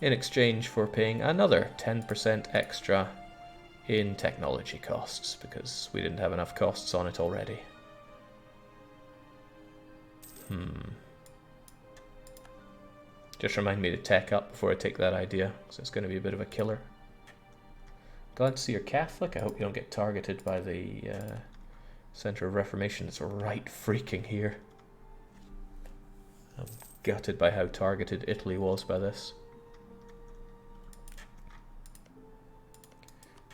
in exchange for paying another 10% extra in technology costs, because we didn't have enough costs on it already. Just remind me to tech up before I take that idea, because it's going to be a bit of a killer. Glad to see you're Catholic. I hope you don't get targeted by the Centre of Reformation. It's right freaking here. I'm gutted by how targeted Italy was by this.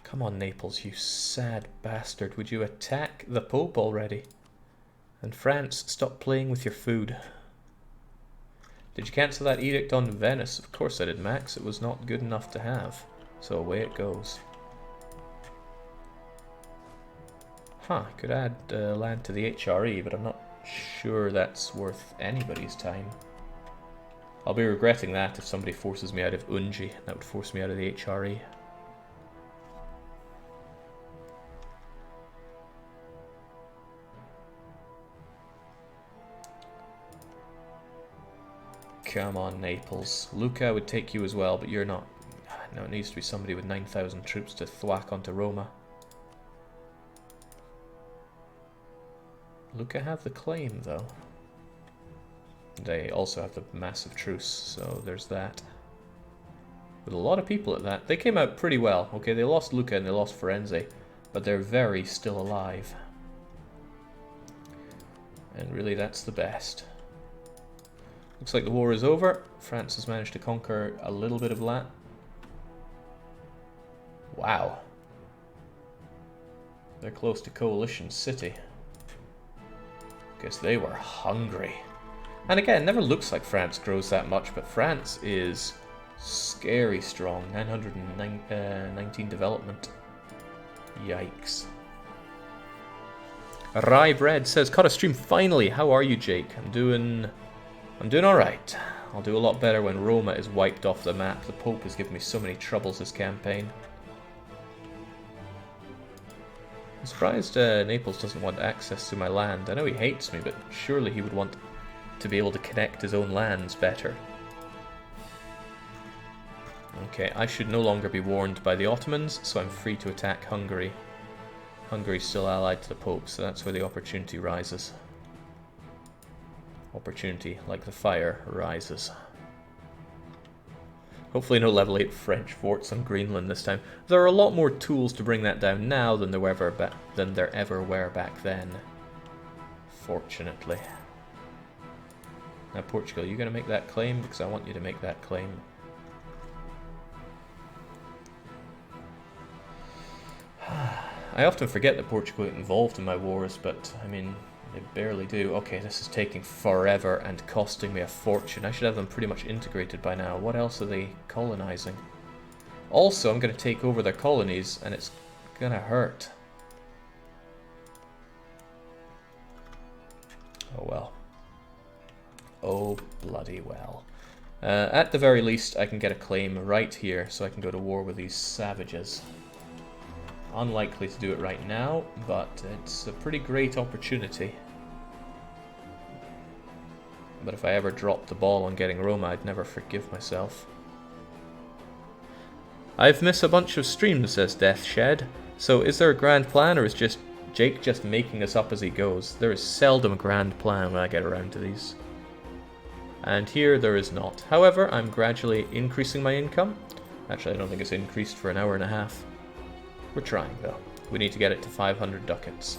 Come on, Naples, you sad bastard. Would you attack the Pope already? And France, stop playing with your food. Did you cancel that edict on Venice? Of course I did, Max. It was not good enough to have. So away it goes. Huh, I could add land to the HRE, but I'm not sure that's worth anybody's time. I'll be regretting that if somebody forces me out of Unji. That would force me out of the HRE. Come on, Naples. Lucca would take you as well, but you're not. No, it needs to be somebody with 9,000 troops to thwack onto Roma. Lucca have the claim, though. They also have the massive truce, so there's that. With a lot of people at that. They came out pretty well. Okay, they lost Lucca and they lost Firenze, but they're very still alive. And really, that's the best. Looks like the war is over. France has managed to conquer a little bit of land. Wow. They're close to Coalition City. Guess they were hungry. And again, it never looks like France grows that much, but France is scary strong. 919 development. Yikes. Rye Bread says, caught a stream finally. How are you, Jake? I'm doing alright. I'll do a lot better when Roma is wiped off the map. The Pope has given me so many troubles this campaign. I'm surprised Naples doesn't want access to my land. I know he hates me, but surely he would want to be able to connect his own lands better. Okay, I should no longer be warned by the Ottomans, so I'm free to attack Hungary. Hungary's still allied to the Pope, so that's where the opportunity rises. Opportunity, like the fire, rises. Hopefully no level 8 French forts on Greenland this time. There are a lot more tools to bring that down now than there ever were back then. Fortunately. Now Portugal, are you going to make that claim? Because I want you to make that claim. I often forget that Portugal is involved in my wars, but I mean, they barely do. Okay, this is taking forever and costing me a fortune. I should have them pretty much integrated by now. What else are they colonizing? Also, I'm going to take over their colonies, and it's going to hurt. Oh well. Oh bloody well. At the very least, I can get a claim right here, so I can go to war with these savages. Unlikely to do it right now, but it's a pretty great opportunity. But if I ever dropped the ball on getting Roma, I'd never forgive myself. I've missed a bunch of streams, says Death Shed. So is there a grand plan, or is Jake just making this up as he goes? There is seldom a grand plan when I get around to these. And here there is not. However, I'm gradually increasing my income. Actually, I don't think it's increased for an hour and a half. We're trying, though. We need to get it to 500 ducats.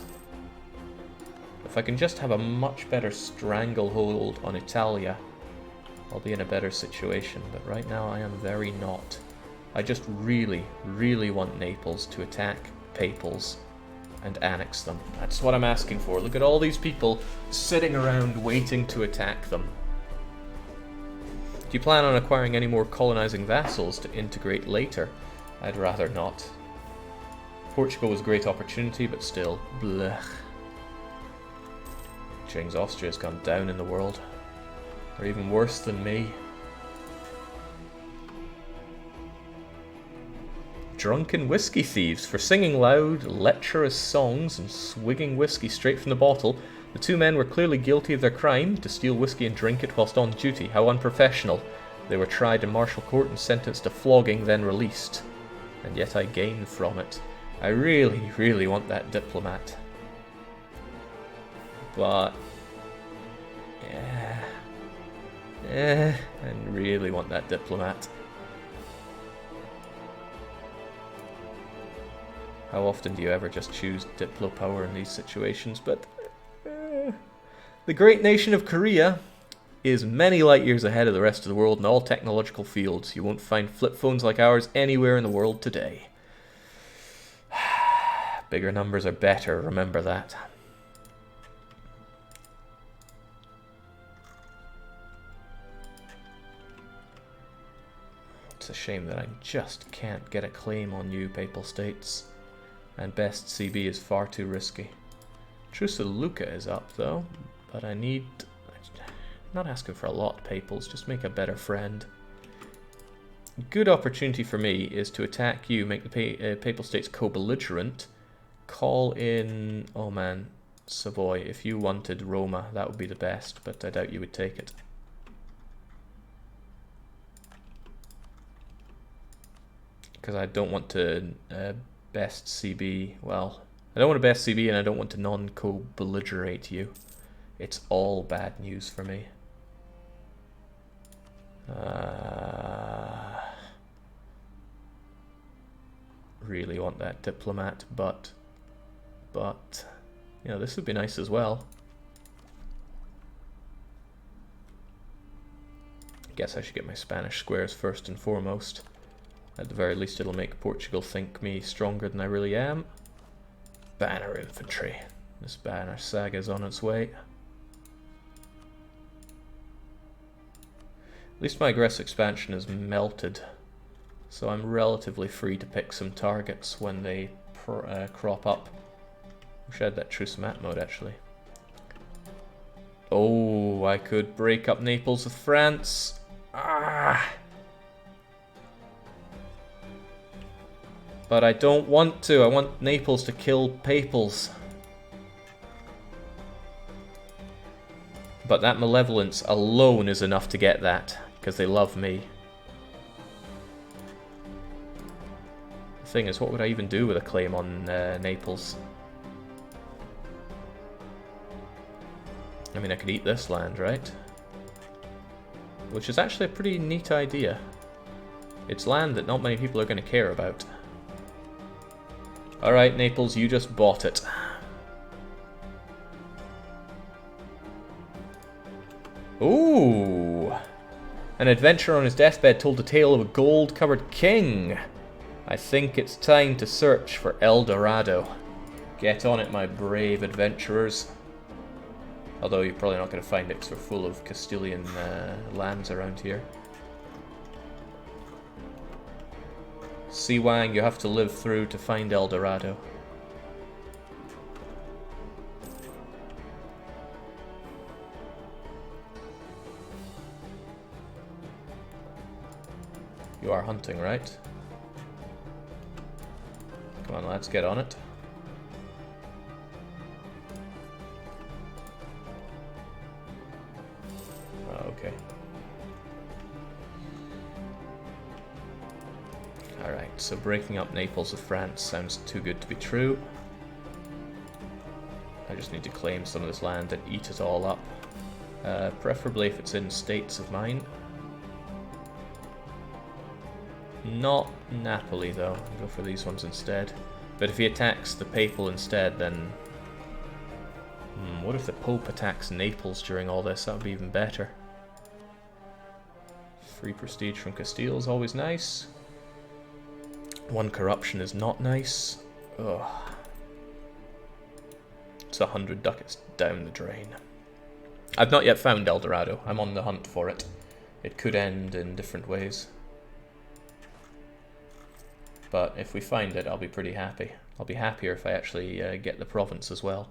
If I can just have a much better stranglehold on Italia, I'll be in a better situation. But right now, I am very not. I just really, really want Naples to attack Papals and annex them. That's what I'm asking for. Look at all these people sitting around waiting to attack them. Do you plan on acquiring any more colonizing vassals to integrate later? I'd rather not. Portugal was a great opportunity, but still, blech. Chang's Austria's gone down in the world. They're even worse than me. Drunken whiskey thieves. For singing loud, lecherous songs and swigging whiskey straight from the bottle, the two men were clearly guilty of their crime, to steal whiskey and drink it whilst on duty. How unprofessional. They were tried in martial court and sentenced to flogging, then released. And yet I gained from it. I really, really want that diplomat. But... I really want that diplomat. How often do you ever just choose Diplo power in these situations? But the great nation of Korea is many light years ahead of the rest of the world in all technological fields. You won't find flip phones like ours anywhere in the world today. Bigger numbers are better, remember that. It's a shame that I just can't get a claim on you, Papal States. And best CB is far too risky. Truce of Lucca is up though, but I need... I'm not asking for a lot, Papals, just make a better friend. Good opportunity for me is to attack you, make the Papal States co-belligerent, call in... oh man, Savoy. If you wanted Roma, that would be the best, but I doubt you would take it. Because I don't want to... best CB, well, I don't want to best CB and I don't want to non-co-belligerate you. It's all bad news for me. Really want that diplomat, but, you know, this would be nice as well. Guess I should get my Spanish squares first and foremost. At the very least, it'll make Portugal think me stronger than I really am. Banner infantry. This banner saga's on its way. At least my aggressive expansion is melted, so I'm relatively free to pick some targets when they crop up. Wish I had that truce map mode, actually. Oh, I could break up Naples with France. Ah! But I don't want to. I want Naples to kill Papals. But that malevolence alone is enough to get that, because they love me. The thing is, what would I even do with a claim on Naples? I mean, I could eat this land, right? Which is actually a pretty neat idea. It's land that not many people are going to care about. Alright, Naples, you just bought it. Ooh! An adventurer on his deathbed told the tale of a gold-covered king. I think it's time to search for El Dorado. Get on it, my brave adventurers. Although you're probably not going to find it because we're full of Castilian lands around here. Siwang, you have to live through to find El Dorado. You are hunting, right? Come on, lads, get on it. Oh, okay. Alright, so breaking up Naples with France sounds too good to be true. I just need to claim some of this land and eat it all up. Preferably if it's in states of mine. Not Napoli though, I'll go for these ones instead. But if he attacks the Papal instead, then... what if the Pope attacks Naples during all this? That would be even better. Free prestige from Castile is always nice. One corruption is not nice. Ugh. It's 100 ducats down the drain. I've not yet found El Dorado. I'm on the hunt for it. It could end in different ways. But if we find it, I'll be pretty happy. I'll be happier if I actually get the province as well.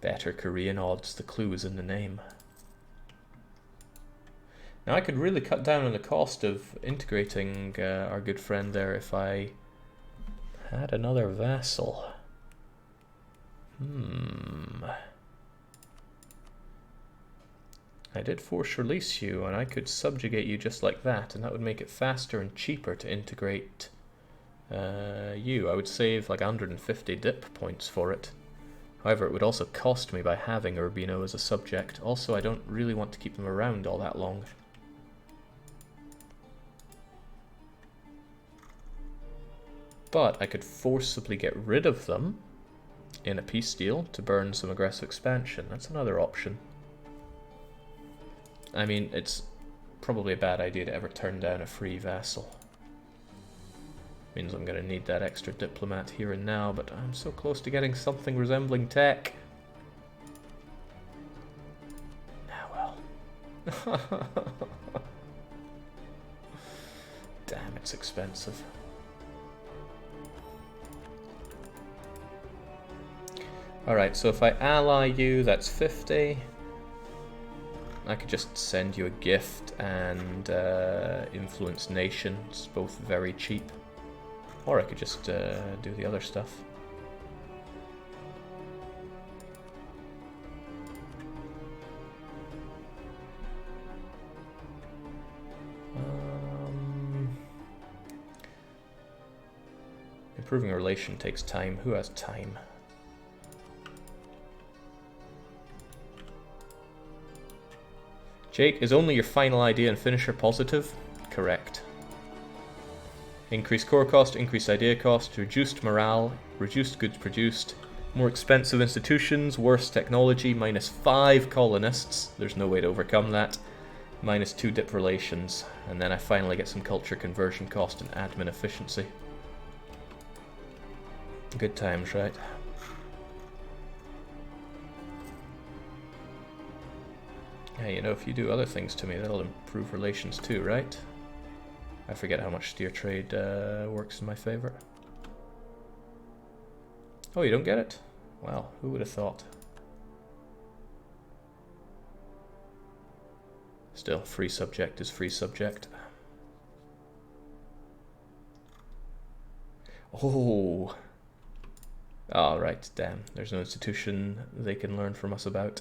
Better Korean odds. The clue is in the name. Now I could really cut down on the cost of integrating our good friend there if I had another vassal. I did force release you, and I could subjugate you just like that, and that would make it faster and cheaper to integrate you. I would save like 150 dip points for it. However, it would also cost me by having Urbino as a subject. Also, I don't really want to keep them around all that long. But I could forcibly get rid of them in a peace deal to burn some aggressive expansion. That's another option. I mean, it's probably a bad idea to ever turn down a free vassal. Means I'm going to need that extra diplomat here and now, but I'm so close to getting something resembling tech. Ah, well. Damn, it's expensive. Alright, so if I ally you, that's 50. I could just send you a gift and influence nations, both very cheap. Or I could just do the other stuff. Improving a relation takes time. Who has time? Jake, is only your final idea and finisher positive? Correct. Increased core cost, increased idea cost, reduced morale, reduced goods produced, more expensive institutions, worse technology, -5 colonists. There's no way to overcome that. -2 dip relations. And then I finally get some culture conversion cost and admin efficiency. Good times, right? Hey, you know, if you do other things to me, that'll improve relations too, right? I forget how much steer trade works in my favor. Oh, you don't get it? Well, who would have thought? Still, free subject is free subject. Oh! Oh, right, damn. There's no institution they can learn from us about.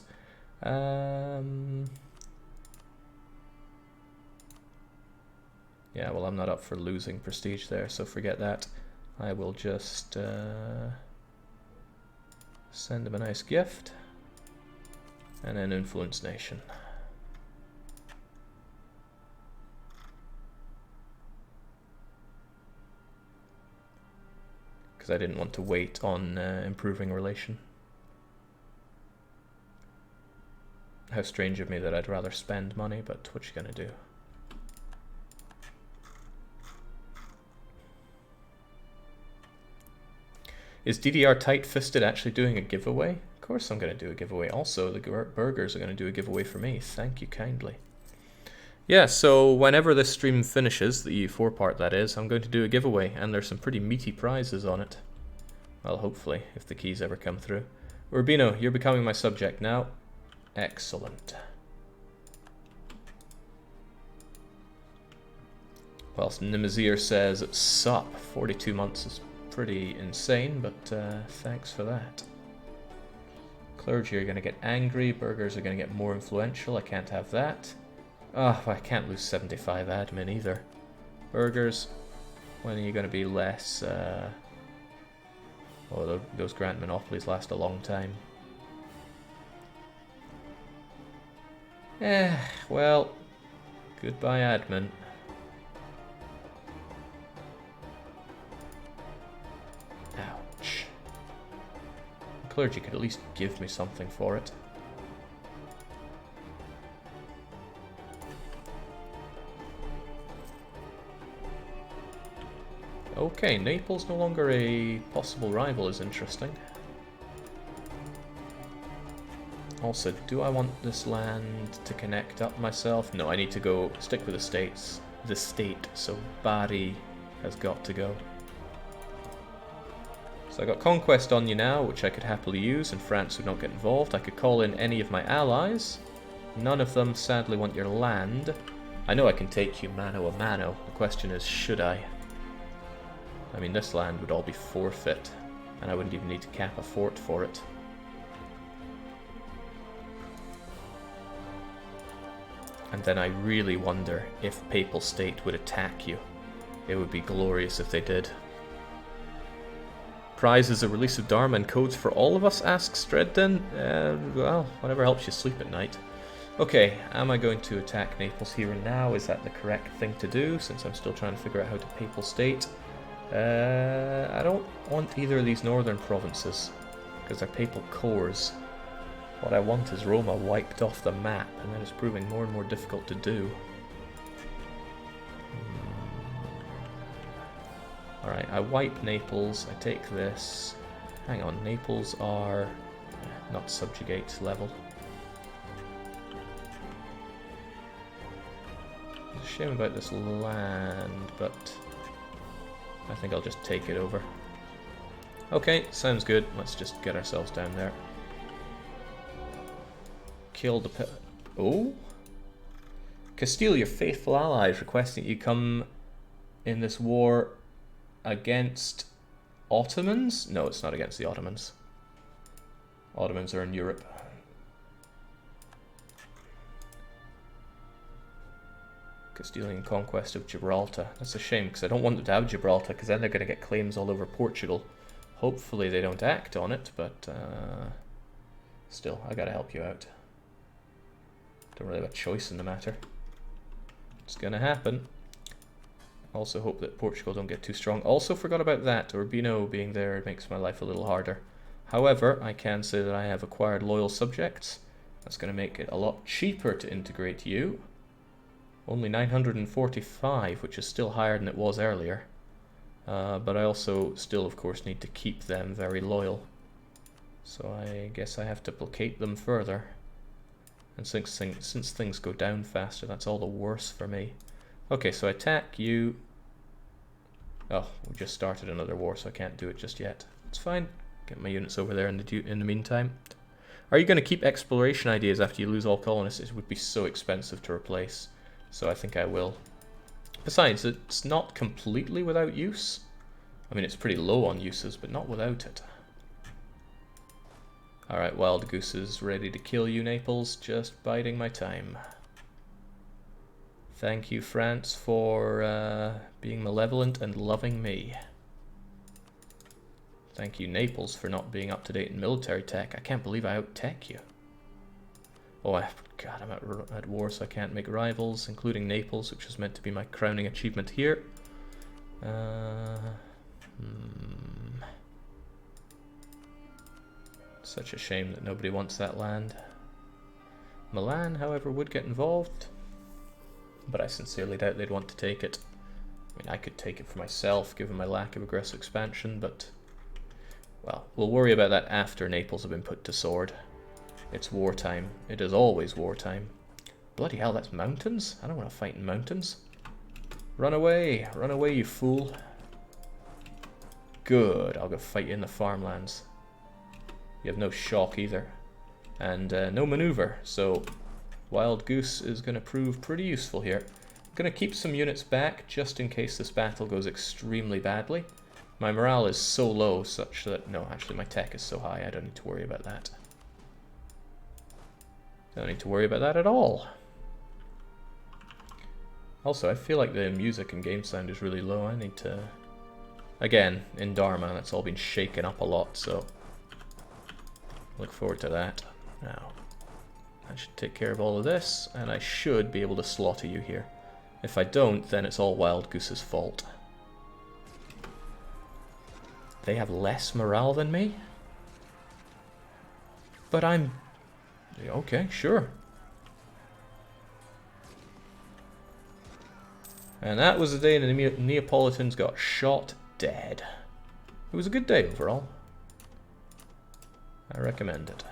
Yeah, well, I'm not up for losing prestige there, so forget that. I will just send him a nice gift and then influence nation. Because I didn't want to wait on improving relation. How strange of me that I'd rather spend money, but what you gonna do? Is DDR Tight-Fisted actually doing a giveaway? Of course I'm gonna do a giveaway. Also, the burgers are gonna do a giveaway for me. Thank you kindly. Yeah, so whenever this stream finishes, the EU4 part that is, I'm going to do a giveaway, and there's some pretty meaty prizes on it. Well, hopefully, if the keys ever come through. Urbino, you're becoming my subject now. Excellent. Whilst Nimazir says sup, 42 months is pretty insane, but thanks for that. Clergy are going to get angry, burghers are going to get more influential, I can't have that. Oh, I can't lose 75 admin either. Burghers, when are you going to be less... Oh, those grant monopolies last a long time. Well, goodbye admin. Ouch. The clergy could at least give me something for it. Okay, Naples no longer a possible rival is interesting. Also, do I want this land to connect up myself? No, I need to go stick with the states. The state, so Bari has got to go. So I got conquest on you now, which I could happily use, and France would not get involved. I could call in any of my allies. None of them sadly want your land. I know I can take you mano a mano. The question is, should I? I mean, this land would all be forfeit, and I wouldn't even need to cap a fort for it. And then I really wonder if Papal State would attack you. It would be glorious if they did. Prize is a release of Dharma and codes for all of us, asks Dredden. Well, whatever helps you sleep at night. Okay, am I going to attack Naples here and now? Is that the correct thing to do, since I'm still trying to figure out how to Papal State? I don't want either of these northern provinces, because they're Papal cores. What I want is Roma wiped off the map, and that is proving more and more difficult to do. Alright, I wipe Naples, I take this. Hang on, Naples are not subjugate level. There's a shame about this land, but I think I'll just take it over. Okay, sounds good. Let's just get ourselves down there. Kill the oh? Castile, your faithful allies, requesting that you come in this war against Ottomans? No, it's not against the Ottomans. Ottomans are in Europe. Castilian conquest of Gibraltar. That's a shame, because I don't want them to have Gibraltar, because then they're going to get claims all over Portugal. Hopefully they don't act on it, but still, I gotta help you out. Don't really have a choice in the matter. It's gonna happen. Also hope that Portugal don't get too strong. Also forgot about that. Urbino being there, it makes my life a little harder. However, I can say that I have acquired loyal subjects. That's going to make it a lot cheaper to integrate you. Only 945, which is still higher than it was earlier. But I also still, of course, need to keep them very loyal. So I guess I have to placate them further. And since things go down faster, that's all the worse for me. Okay, so I attack you. Oh, we just started another war, so I can't do it just yet. It's fine. Get my units over there in the meantime. Are you going to keep exploration ideas after you lose all colonists? It would be so expensive to replace, so I think I will. Besides, it's not completely without use. I mean, it's pretty low on uses, but not without it. Alright, Wild Goose is ready to kill you, Naples. Just biding my time. Thank you, France, for being malevolent and loving me. Thank you, Naples, for not being up to date in military tech. I can't believe I out-tech you. Oh, God, I'm at war, so I can't make rivals, including Naples, which was meant to be my crowning achievement here. Such a shame that nobody wants that land. Milan, however, would get involved, but I sincerely doubt they'd want to take it. I mean, I could take it for myself, given my lack of aggressive expansion, but... well, we'll worry about that after Naples have been put to sword. It's wartime. It is always wartime. Bloody hell, that's mountains? I don't want to fight in mountains. Run away, you fool. Good, I'll go fight you in the farmlands. You have no shock either. And no maneuver, so Wild Goose is going to prove pretty useful here. I'm going to keep some units back just in case this battle goes extremely badly. My morale is so low such that... no, actually my tech is so high I don't need to worry about that. Don't need to worry about that at all. Also, I feel like the music and game sound is really low. I need to... again, in Dharma, that's all been shaken up a lot, so... look forward to that. Now, I should take care of all of this, and I should be able to slaughter you here. If I don't, then it's all Wild Goose's fault. They have less morale than me? But I'm... okay, sure. And that was the day the Neapolitans got shot dead. It was a good day overall. I recommend it.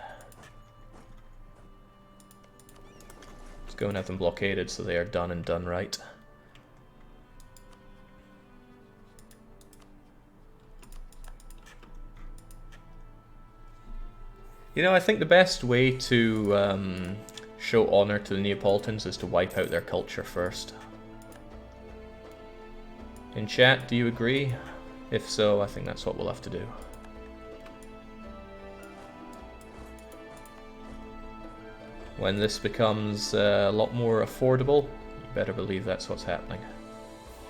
Let's go and have them blockaded so they are done and done right. You know, I think the best way to show honor to the Neapolitans is to wipe out their culture first. In chat, do you agree? If so, I think that's what we'll have to do. When this becomes a lot more affordable, you better believe that's what's happening.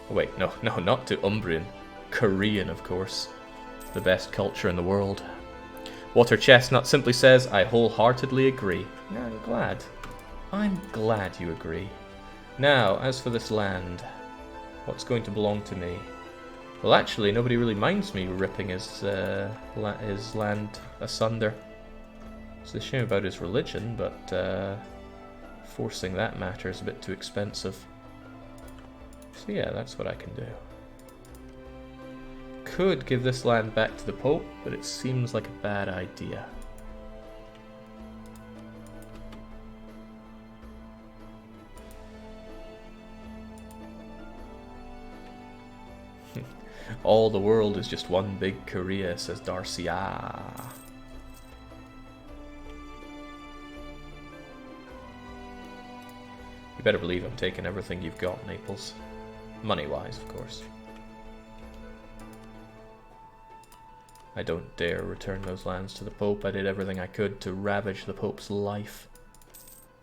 Oh, wait, no, not to Umbrian. Korean, of course. The best culture in the world. Water Chestnut simply says, I wholeheartedly agree. Yeah, I'm glad. I'm glad you agree. Now, as for this land, what's going to belong to me? Well, actually, nobody really minds me ripping his land asunder. It's a shame about his religion, but forcing that matter is a bit too expensive. So yeah, that's what I can do. Could give this land back to the Pope, but it seems like a bad idea. All the world is just one big Korea, says Darcy. Ah. You better believe I'm taking everything you've got, Naples. Money-wise, of course. I don't dare return those lands to the Pope. I did everything I could to ravage the Pope's life.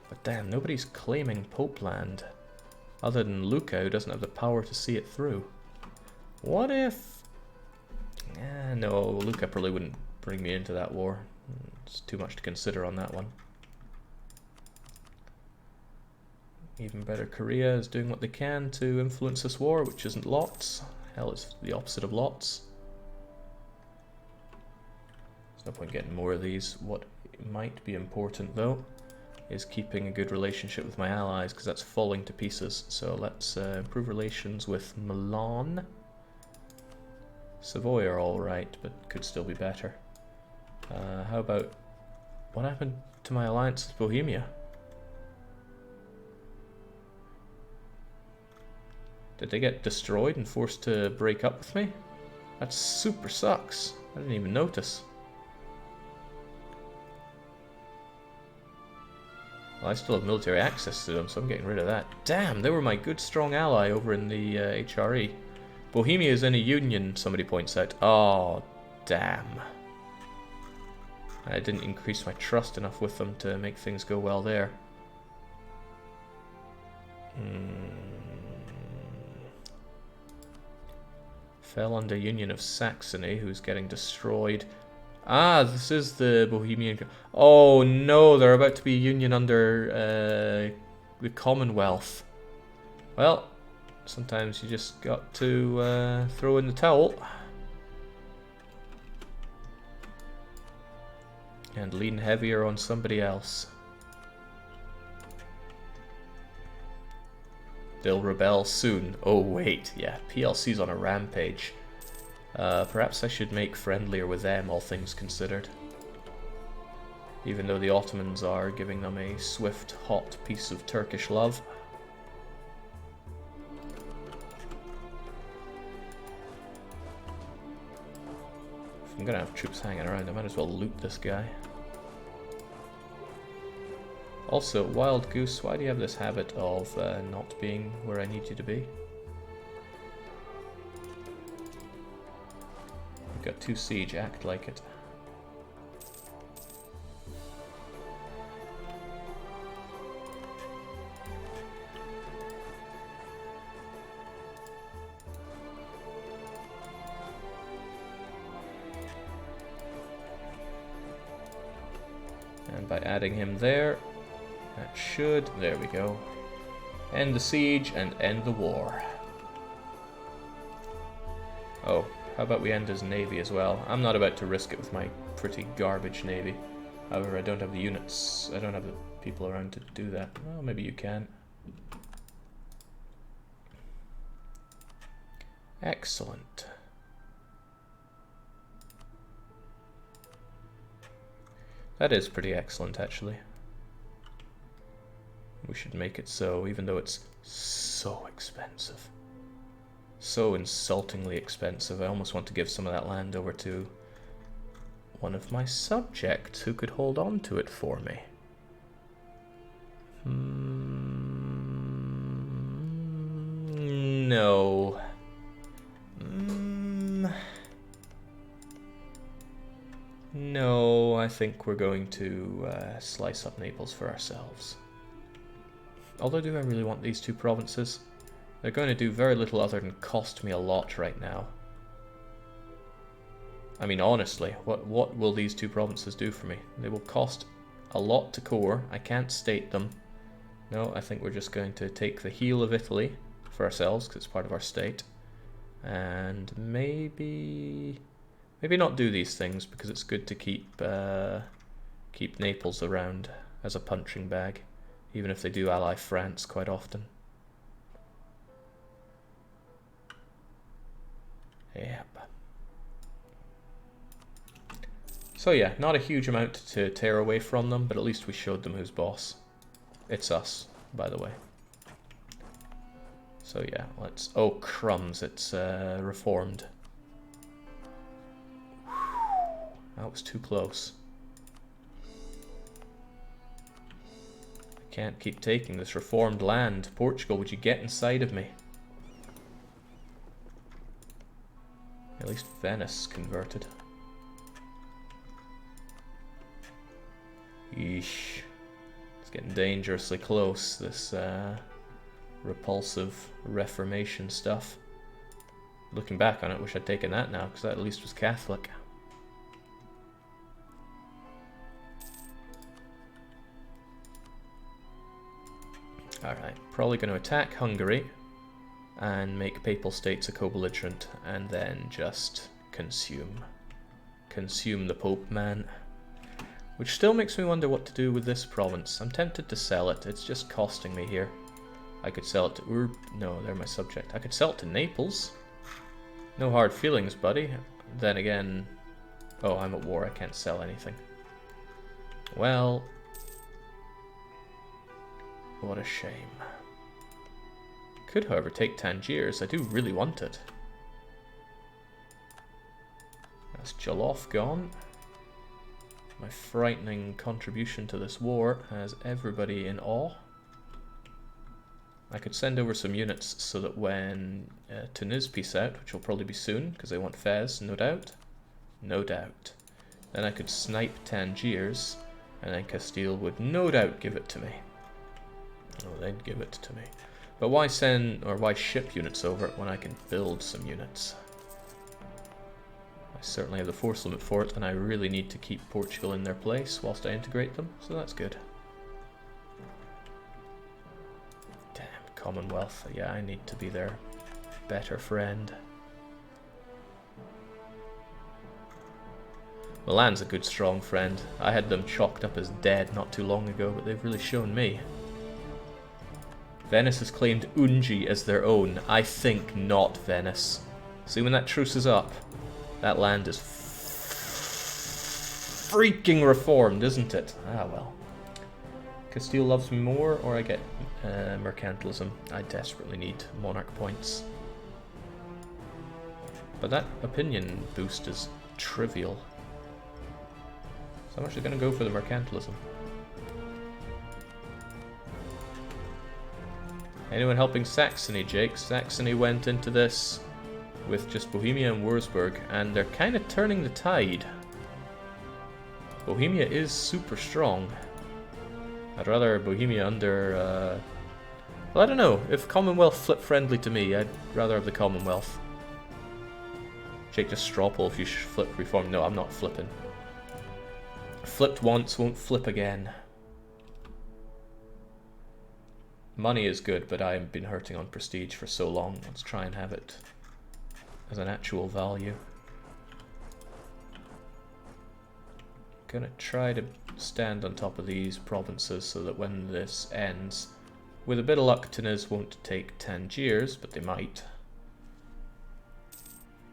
But damn, nobody's claiming Pope land. Other than Luca, who doesn't have the power to see it through. What if... no, Luca probably wouldn't bring me into that war. It's too much to consider on that one. Even better, Korea is doing what they can to influence this war, which isn't lots. Hell, it's the opposite of lots. There's no point getting more of these. What might be important, though, is keeping a good relationship with my allies, because that's falling to pieces. So let's improve relations with Milan. Savoy are alright, but could still be better. How about... what happened to my alliance with Bohemia? Did they get destroyed and forced to break up with me? That super sucks. I didn't even notice. Well, I still have military access to them, so I'm getting rid of that. Damn, they were my good strong ally over in the HRE. Bohemia is in a union, somebody points out. Oh, damn. I didn't increase my trust enough with them to make things go well there. Fell under Union of Saxony, who's getting destroyed. Ah, this is the Bohemian... Oh no, they're about to be a union under the Commonwealth. Well, sometimes you just got to throw in the towel. And lean heavier on somebody else. They'll rebel soon. Oh wait, yeah, PLC's on a rampage. Perhaps I should make friendlier with them, all things considered. Even though the Ottomans are giving them a swift, hot piece of Turkish love. If I'm gonna have troops hanging around, I might as well loot this guy. Also, Wild Goose, why do you have this habit of not being where I need you to be? You've got 2 siege, act like it. And by adding him there, that should, there we go, end the siege and end the war. Oh, how about we end his navy as well? I'm not about to risk it with my pretty garbage navy. However, I don't have the units, I don't have the people around to do that. Well, maybe you can. Excellent. That is pretty excellent, actually. We should make it so, even though it's so expensive. So insultingly expensive. I almost want to give some of that land over to one of my subjects who could hold on to it for me. No. No, I think we're going to slice up Naples for ourselves. Although, do I really want these two provinces? They're going to do very little other than cost me a lot right now. I mean, honestly, what will these two provinces do for me? They will cost a lot to core. I can't state them. No, I think we're just going to take the heel of Italy for ourselves, because it's part of our state. And maybe not do these things, because it's good to keep Naples around as a punching bag, even if they do ally France quite often. Yep. So yeah, not a huge amount to tear away from them, but at least we showed them who's boss. It's us, by the way. So yeah, let's... Oh, crumbs, it's reformed. That was too close. I can't keep taking this reformed land. Portugal, would you get inside of me? At least Venice converted. Yeesh. It's getting dangerously close, this repulsive Reformation stuff. Looking back on it, wish I'd taken that now, because that at least was Catholic. Alright, probably going to attack Hungary and make Papal States a co-belligerent, and then just consume the Pope, man. Which still makes me wonder what to do with this province. I'm tempted to sell it, it's just costing me here. I could sell it to no, they're my subject. I could sell it to Naples. No hard feelings, buddy. Then again, oh, I'm at war, I can't sell anything. Well, what a shame. Could, however, take Tangiers. I do really want it. That's Joloffe gone. My frightening contribution to this war has everybody in awe. I could send over some units so that when Tunis peace out, which will probably be soon, because they want Fez, no doubt. No doubt. Then I could snipe Tangiers, and then Castile would no doubt give it to me. Oh, they'd give it to me. But why send, or why ship units over it when I can build some units? I certainly have the force limit for it, and I really need to keep Portugal in their place whilst I integrate them, so that's good. Damn, Commonwealth. Yeah, I need to be their better friend. Milan's a good strong friend. I had them chalked up as dead not too long ago, but they've really shown me. Venice has claimed Ungi as their own. I think not, Venice. See, when that truce is up, that land is freaking reformed, isn't it? Ah, well. Castile loves me more, or I get mercantilism. I desperately need monarch points. But that opinion boost is trivial. So I'm actually going to go for the mercantilism. Anyone helping Saxony, Jake? Saxony went into this with just Bohemia and Würzburg, and they're kind of turning the tide. Bohemia is super strong. I'd rather Bohemia under... well, I don't know. If Commonwealth flip friendly to me, I'd rather have the Commonwealth. Jake, just straw poll if you flip reform. No, I'm not flipping. Flipped once, won't flip again. Money is good, but I've been hurting on prestige for so long. Let's try and have it as an actual value. Gonna try to stand on top of these provinces so that when this ends, with a bit of luck, Tunis won't take Tangiers, but they might.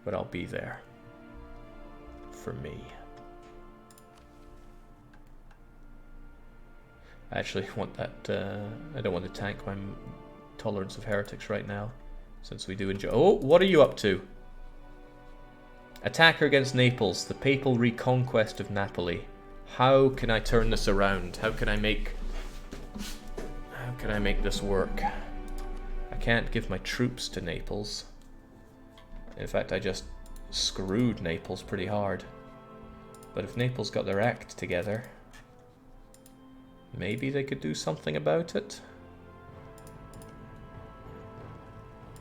But I'll be there. For me. I actually want that, I don't want to tank my tolerance of heretics right now, since we do enjoy... Oh, what are you up to? Attacker against Naples, the papal reconquest of Napoli. How can I turn this around? How can I make this work? I can't give my troops to Naples. In fact, I just screwed Naples pretty hard. But if Naples got their act together, maybe they could do something about it.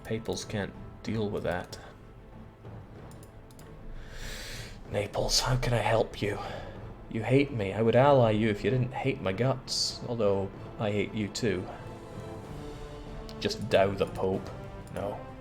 Papals can't deal with that. Naples, how can I help you? You hate me. I would ally you if you didn't hate my guts. Although, I hate you too. Just dow the Pope. No.